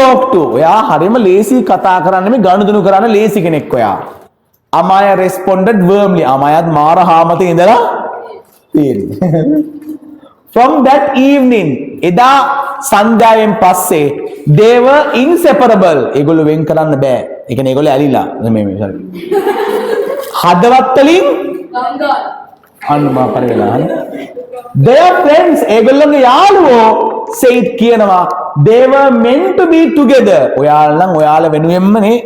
talk to? ඔයා හරියම ලේසි කතා කරන්න මේ ගනුදෙනු කරන්න ලේසි කෙනෙක් ඔයා. Amaya responded warmly. අමායත් මාර හාමතේ ඉඳලා තියෙන්නේ. From that evening, එදා සන්ධ්‍යාවෙන් පස්සේ they were inseparable. ඒගොල්ලෝ වෙන් කරන්න බෑ. ඒ කියන්නේ ඒගොල්ලෝ ඇලිලා. මේ sorry. හදවත් වලින් අනුමා කරේලා. Their friends ඒගොල්ලෝගේ යාළුවෝ said කියනවා they were meant to be together. ඔයාලා නම් ඔයාලා වෙනුවෙන්ම නේ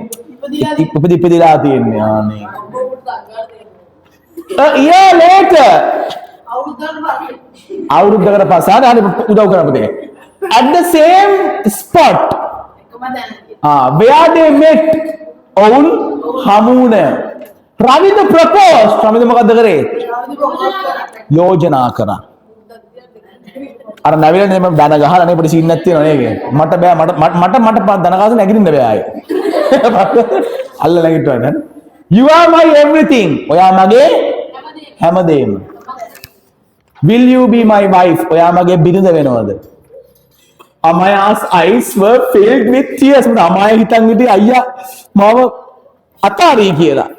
ඉපදිලා තියෙන්නේ. ආනේ. A year later අවුරුද්දකට පස්සේ හරි උදව් කරපදේ at the same spot where they met ඔවුන් හමුුණ රවිද propose රවිද මොකද්ද කරේ යෝජනා කරා අර නැවිලා මම දන ගහලා නේ පොඩි සීන් එකක් තියෙනවා නේද මට බෑ මට දන ගහලා නැගිටින්න බෑ ආයේ අල්ල නැගිටවන්න you are my everything ඔයා මගේ හැමදේම will you be my wife ඔයා මගේ බිරිඳ වෙනවද Amaya's eyes were filled with tears අමාය හිතන් හිටියේ අයියා මම අතාරී කියලා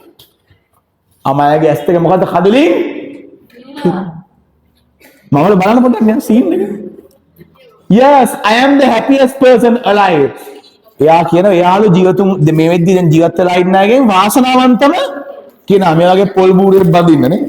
අමායගේ ඇස් දෙක මොකද්ද කඩලින් මම බලන්න පොඩ්ඩක් නේ සීන් එක yes I am the happiest person alive එයා කියනවා එයාලු ජීවිතුන් මේ වෙද්දී දැන් ජීවත් වෙලා ඉන්න අයගෙන් වාසනාවන්තම කියනවා මේ වගේ පොල් බූරෙක් බඳින්න නේ